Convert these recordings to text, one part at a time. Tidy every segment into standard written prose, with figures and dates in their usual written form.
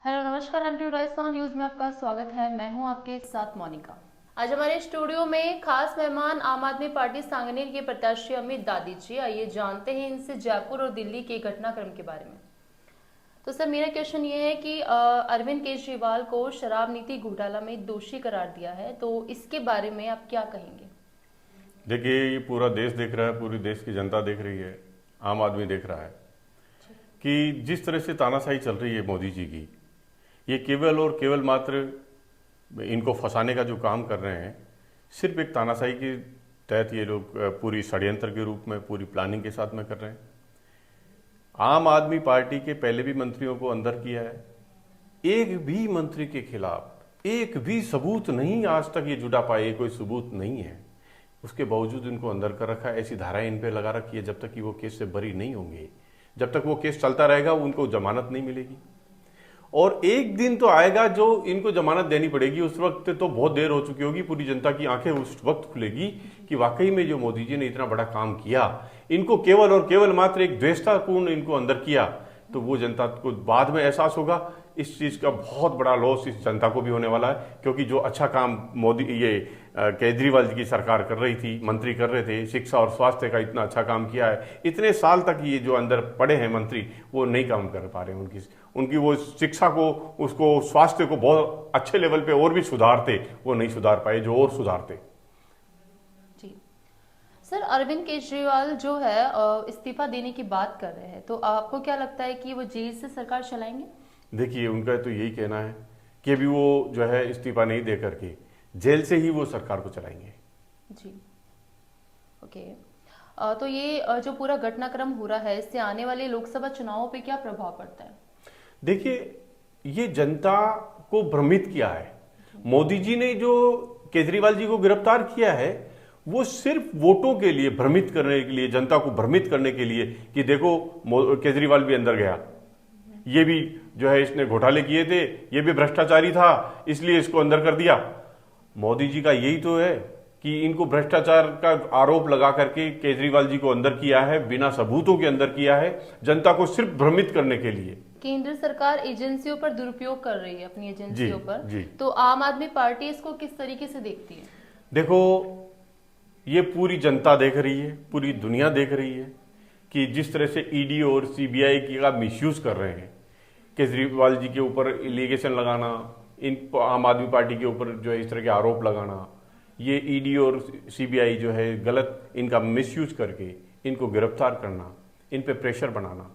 Hello नमस्कार anti Rajasthan news में आपका स्वागत है। मैं हूं आपके साथ मोनिका। आज हमारे स्टूडियो में खास मेहमान आम आदमी पार्टी सांगनेर के प्रत्याशी अमित दादी जी। आइए जानते हैं इनसे जयपुर और दिल्ली के घटनाक्रम के बारे में। तो सर मेरा क्वेश्चन ये है कि अरविंद केजरीवाल को शराब नीति घोटाला में दोषी करार दिया है, तो इसके बारे में आप क्या कहेंगे? देखिए, ये पूरा देश देख रहा है, पूरी देश की जनता देख रही है, आम आदमी देख रहा है कि जिस तरह से तानाशाही चल रही है मोदी जी की, ये केवल और केवल मात्र इनको फंसाने का जो काम कर रहे हैं, सिर्फ एक तानाशाही के तहत ये लोग पूरी षड्यंत्र के रूप में, पूरी प्लानिंग के साथ में कर रहे हैं। आम आदमी पार्टी के पहले भी मंत्रियों को अंदर किया है, एक भी मंत्री के खिलाफ एक भी सबूत नहीं आज तक ये जुटा पाए, कोई सबूत नहीं है, उसके बावजूद इनको अंदर कर रखा है। ऐसी धाराएं इन पे लगा रखी है, जब तक कि वो केस से बरी नहीं होंगे, जब तक वो केस चलता रहेगा उनको जमानत नहीं मिलेगी। और एक दिन तो आएगा जो इनको जमानत देनी पड़ेगी, उस वक्त तो बहुत देर हो चुकी होगी, पूरी जनता की आंखें उस वक्त खुलेगी कि वाकई में जो मोदी जी ने इतना बड़ा काम किया, इनको केवल और केवल मात्र एक द्वेषतापूर्ण इनको अंदर किया, तो वो जनता को बाद में एहसास होगा। इस चीज़ का बहुत बड़ा लॉस इस जनता को भी होने वाला है, क्योंकि जो अच्छा काम मोदी केजरीवाल जी की सरकार कर रही थी, मंत्री कर रहे थे, शिक्षा और स्वास्थ्य का इतना अच्छा काम किया है, इतने साल तक ये जो अंदर पड़े हैं मंत्री, वो नहीं काम कर पा रहे हैं। उनकी वो शिक्षा को, उसको, स्वास्थ्य को बहुत अच्छे लेवल पे और भी सुधारते, वो नहीं सुधार पाए जो और सुधारते। जी सर, अरविंद केजरीवाल जो है इस्तीफा देने की बात कर रहे हैं, तो आपको क्या लगता है कि वो जेल से सरकार चलाएंगे? देखिए, उनका तो यही कहना है कि अभी वो जो है इस्तीफा नहीं दे करके जेल से ही वो सरकार को चलाएंगे। जी ओके। तो ये जो पूरा घटनाक्रम हो रहा है, इससे आने वाले लोकसभा चुनावों पे क्या प्रभाव पड़ता है? देखिए, ये जनता को भ्रमित किया है। मोदी जी ने जो केजरीवाल जी को गिरफ्तार किया है, वो सिर्फ वोटों के लिए, भ्रमित करने के लिए, जनता को भ्रमित करने के लिए कि देखो केजरीवाल भी अंदर गया, ये भी जो है इसने घोटाले किए थे, ये भी भ्रष्टाचारी था, इसलिए इसको अंदर कर दिया। मोदी जी का यही तो है कि इनको भ्रष्टाचार का आरोप लगा करके केजरीवाल जी को अंदर किया है, बिना सबूतों के अंदर किया है, जनता को सिर्फ भ्रमित करने के लिए। केंद्र सरकार एजेंसियों पर दुरुपयोग कर रही है, अपनी एजेंसियों पर। जी। तो आम आदमी पार्टी इसको किस तरीके से देखती है? देखो, ये पूरी जनता देख रही है, पूरी दुनिया देख रही है कि जिस तरह से ईडी और सीबीआई का मिसयूज कर रहे हैं, केजरीवाल जी के ऊपर एलिगेशन लगाना, इन आम आदमी पार्टी के ऊपर जो है इस तरह के आरोप लगाना, ये ईडी और सीबीआई जो है गलत इनका मिसयूज करके इनको गिरफ्तार करना, इन पे प्रेशर बनाना,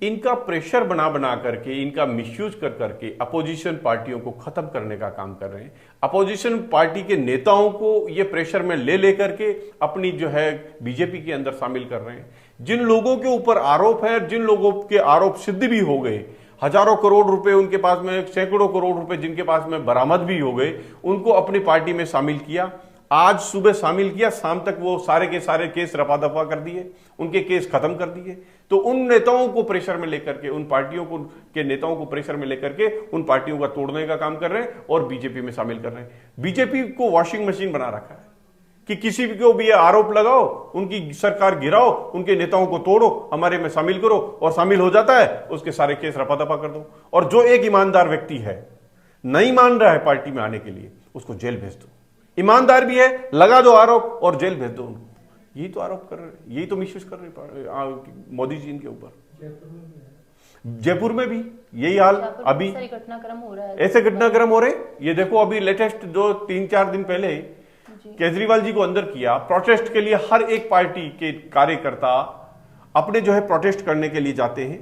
इनका प्रेशर बना बना करके, इनका मिसयूज कर करके अपोजिशन पार्टियों को खत्म करने का काम कर रहे हैं। अपोजिशन पार्टी के नेताओं को ये प्रेशर में ले लेकर के अपनी जो है बीजेपी के अंदर शामिल कर रहे हैं। जिन लोगों के ऊपर आरोप है, जिन लोगों के आरोप सिद्ध भी हो गए, हजारों करोड़ रुपए उनके पास में, सैकड़ों करोड़ रुपए जिनके पास में बरामद भी हो गए, उनको अपनी पार्टी में शामिल किया। आज सुबह शामिल किया, शाम तक वो सारे के सारे केस रफा दफा कर दिए, उनके केस खत्म कर दिए। तो उन नेताओं को प्रेशर में लेकर के, उन पार्टियों को के नेताओं को प्रेशर में लेकर के उन पार्टियों का तोड़ने का काम कर रहे हैं और बीजेपी में शामिल कर रहे हैं। बीजेपी को वॉशिंग मशीन बना रखा है कि किसी को भी आरोप लगाओ, उनकी सरकार गिराओ, उनके नेताओं को तोड़ो, हमारे में शामिल करो, और शामिल हो जाता है उसके सारे केस रफा दफा कर दो। और जो एक ईमानदार व्यक्ति है, नहीं मान रहा है पार्टी में आने के लिए, उसको जेल भेज दो। ईमानदार भी है, लगा दो आरोप और जेल भेज दो उनको। यही तो आरोप कर रहे हैं, यही तो मिसयूज कर रहे हैं मोदी जी इनके ऊपर। जयपुर में भी यही हाल, अभी घटनाक्रम हो रहा है, ऐसे घटनाक्रम हो रहे। ये देखो, अभी लेटेस्ट जो 3-4 दिन पहले केजरीवाल जी को अंदर किया, प्रोटेस्ट के लिए हर एक पार्टी के कार्यकर्ता अपने जो है प्रोटेस्ट करने के लिए जाते हैं।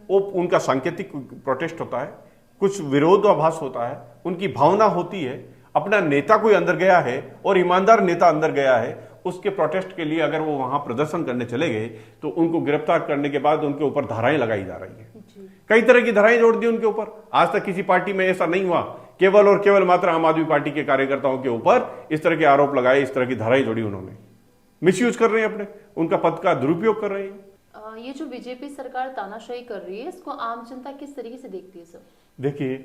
वो उनका सांकेतिक प्रोटेस्ट होता है, कुछ विरोधाभास होता है, उनकी भावना होती है। अपना नेता कोई अंदर गया है और ईमानदार नेता अंदर गया है, उसके प्रोटेस्ट के लिए अगर वो वहां प्रदर्शन करने चले गए तो उनको गिरफ्तार करने के बाद उनके ऊपर धाराएं लगाई जा रही है। कई तरह की धाराएं जोड़ दी उनके ऊपर। आज तक किसी पार्टी में ऐसा नहीं हुआ, केवल और केवल मात्र आम आदमी पार्टी के कार्यकर्ताओं के ऊपर इस तरह के आरोप लगाए, इस तरह की धाराएं जोड़ी उन्होंने। मिसयूज कर रहे हैं, अपने उनका पद का दुरुपयोग कर रहे हैं। ये जो बीजेपी सरकार तानाशाही कर रही है, इसको आम जनता किस तरीके से देखती है सर? देखिए,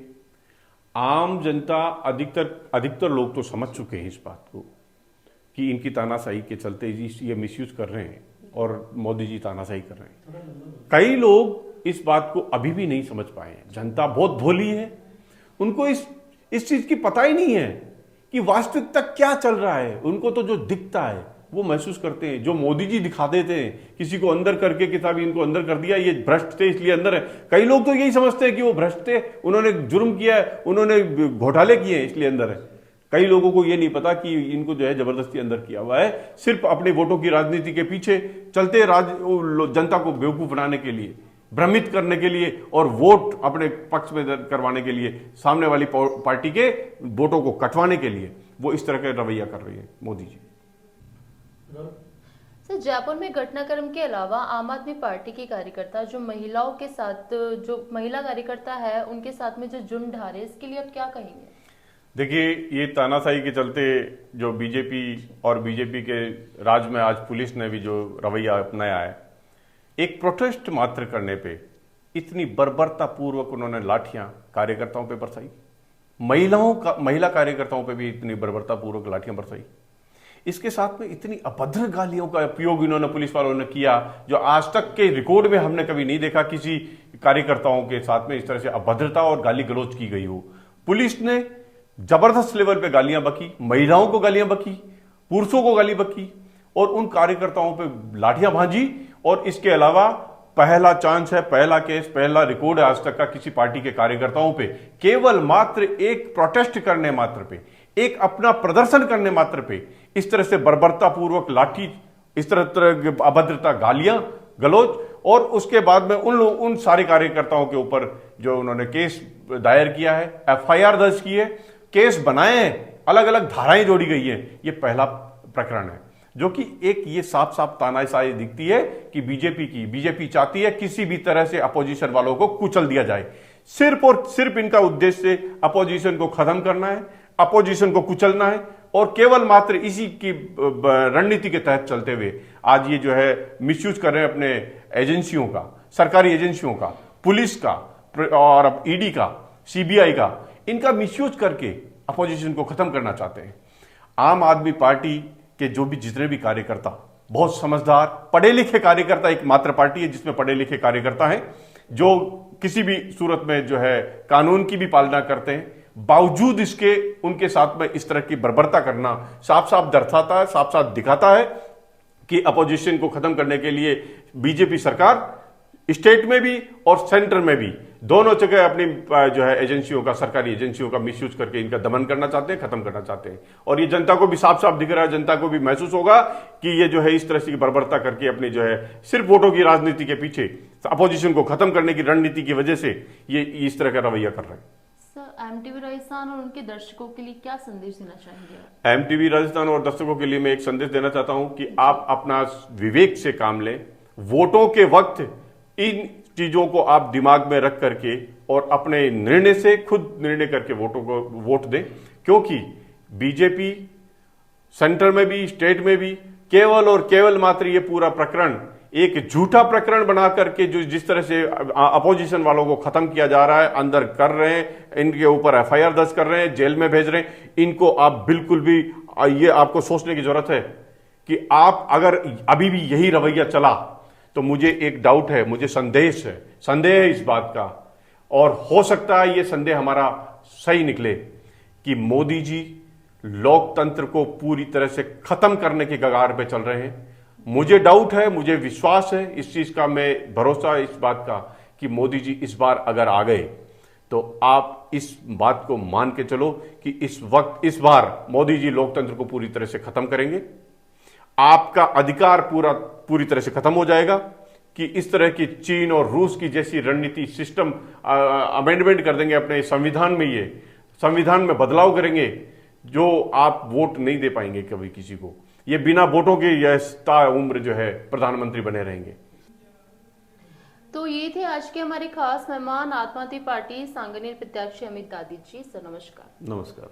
आम जनता, अधिकतर लोग तो समझ चुके हैं इस बात को कि इनकी तानाशाही के चलते ये मिसयूज कर रहे हैं और मोदी जी तानाशाही कर रहे हैं। कई लोग इस बात को अभी भी नहीं समझ पाए हैं। जनता बहुत भोली है, उनको इस चीज की पता ही नहीं है कि वास्तविकता क्या चल रहा है। उनको तो जो दिखता है वो महसूस करते हैं, जो मोदी जी दिखा देते हैं किसी को अंदर करके, किताब इनको अंदर कर दिया, ये भ्रष्ट थे इसलिए अंदर है। कई लोग तो यही समझते हैं कि वो भ्रष्ट थे, उन्होंने जुर्म किया है, उन्होंने घोटाले किए हैं इसलिए अंदर है। कई लोगों को ये नहीं पता कि इनको जो है जबरदस्ती अंदर किया हुआ है, सिर्फ अपने वोटों की राजनीति के पीछे चलते जनता को बेवकूफ बनाने के लिए, भ्रमित करने के लिए और वोट अपने पक्ष में करवाने के लिए, सामने वाली पार्टी के वोटों को कटवाने के लिए वो इस तरह का रवैया कर रही है मोदी जी। सर, जयपुर में घटनाक्रम के अलावा आम आदमी पार्टी के कार्यकर्ता जो महिलाओं के साथ, जो महिला कार्यकर्ता है उनके साथ में जो जुर्म ढा रहे, इसके लिए आप क्या कहेंगे? देखिए, ये तानाशाही के चलते जो बीजेपी और बीजेपी के राज में आज पुलिस ने भी जो रवैया अपनाया है, एक प्रोटेस्ट मात्र करने पे इतनी बर्बरता पूर्वक उन्होंने लाठियां कार्यकर्ताओं पे बरसाई, महिला कार्यकर्ताओं पे भी इतनी बर्बरता पूर्वक लाठियां बरसाई। इसके साथ में इतनी अभद्र गालियों का उपयोग इन्होंने पुलिस वालों ने किया जो आज तक के रिकॉर्ड में हमने कभी नहीं देखा किसी कार्यकर्ताओं के साथ में इस तरह से अभद्रता और गाली गलौज की गई हो। पुलिस ने जबरदस्त लेवल पे गालियां बकी, महिलाओं को गालियां बकी, पुरुषों को गाली बकी और उन कार्यकर्ताओं पे लाठियां भांजी। और इसके अलावा पहला चांस है, पहला केस, पहला रिकॉर्ड है आज तक का किसी पार्टी के कार्यकर्ताओं पे केवल मात्र एक प्रोटेस्ट करने मात्र पे, एक अपना प्रदर्शन करने मात्र पे इस तरह से बर्बरता पूर्वक लाठी, इस तरह अभद्रता, गालियां गलौज, और उसके बाद में उन सारे कार्यकर्ताओं के ऊपर जो उन्होंने केस दायर किया है, एफआईआर दर्ज की है, केस बनाए हैं, अलग अलग धाराएं जोड़ी गई हैं। ये पहला प्रकरण है जो कि एक ये साफ साफ तानाशाही दिखती है कि बीजेपी चाहती है किसी भी तरह से अपोजिशन वालों को कुचल दिया जाए। सिर्फ और सिर्फ इनका उद्देश्य अपोजिशन को खत्म करना है, अपोजिशन को कुचलना है और केवल मात्र इसी की रणनीति के तहत चलते हुए आज ये जो है मिसयूज कर रहे हैं अपने एजेंसियों का, सरकारी एजेंसियों का, पुलिस का और अब ईडी का, सीबीआई का, इनका मिसयूज करके अपोजिशन को खत्म करना चाहते हैं। आम आदमी पार्टी के जो भी जितने भी कार्यकर्ता, बहुत समझदार पढ़े लिखे कार्यकर्ता, एक मात्र पार्टी है जिसमें पढ़े लिखे कार्यकर्ता हैं जो किसी भी सूरत में जो है कानून की भी पालना करते हैं, बावजूद इसके उनके साथ में इस तरह की बर्बरता करना साफ साफ दर्शाता है, साफ साफ दिखाता है कि अपोजिशन को खत्म करने के लिए बीजेपी सरकार स्टेट में भी और सेंटर में भी दोनों जगह अपनी जो है एजेंसियों का, सरकारी एजेंसियों का मिसयूज करके इनका दमन करना चाहते हैं, खत्म करना चाहते हैं। और ये जनता को भी साफ साफ दिख रहा है, जनता को भी महसूस होगा कि ये जो है इस तरह से बर्बरता करके अपनी जो है सिर्फ वोटों की राजनीति के पीछे अपोजिशन को खत्म करने की रणनीति की वजह से ये इस तरह का रवैया कर रहे हैं। सर, एमटीवी राजस्थान और उनके दर्शकों के लिए क्या संदेश देना चाहेंगे? एमटीवी राजस्थान और दर्शकों के लिए मैं एक संदेश देना चाहता हूं कि आप अपना विवेक से काम लें। वोटों के वक्त इन चीजों को आप दिमाग में रख करके और अपने निर्णय से खुद निर्णय करके वोटों को वोट दें, क्योंकि बीजेपी सेंटर में भी स्टेट में भी केवल और केवल मात्र ये पूरा प्रकरण एक झूठा प्रकरण बना करके जो जिस तरह से अपोजिशन वालों को खत्म किया जा रहा है, अंदर कर रहे हैं, इनके ऊपर एफआईआर दर्ज कर रहे हैं, जेल में भेज रहे हैं, इनको आप बिल्कुल भी ये आपको सोचने की जरूरत है कि आप अगर अभी भी यही रवैया चला तो मुझे एक डाउट है, मुझे संदेह है इस बात का, और हो सकता है ये संदेह हमारा सही निकले कि मोदी जी लोकतंत्र को पूरी तरह से खत्म करने के कगार पे चल रहे हैं। मुझे डाउट है, मुझे विश्वास है इस चीज का, मैं भरोसा है इस बात का कि मोदी जी इस बार अगर आ गए तो आप इस बात को मान के चलो कि इस बार मोदी जी लोकतंत्र को पूरी तरह से खत्म करेंगे। आपका अधिकार पूरी तरह से खत्म हो जाएगा कि इस तरह की चीन और रूस की जैसी रणनीति सिस्टम अमेंडमेंट कर देंगे अपने संविधान में, ये संविधान में बदलाव करेंगे जो आप वोट नहीं दे पाएंगे कभी किसी को, ये बिना वोटों के यह उम्र जो है प्रधानमंत्री बने रहेंगे। तो ये थे आज के हमारे खास मेहमान, आम आदमी पार्टी सांगनेर प्रत्याशी अमित दादी जी। सर नमस्कार। नमस्कार।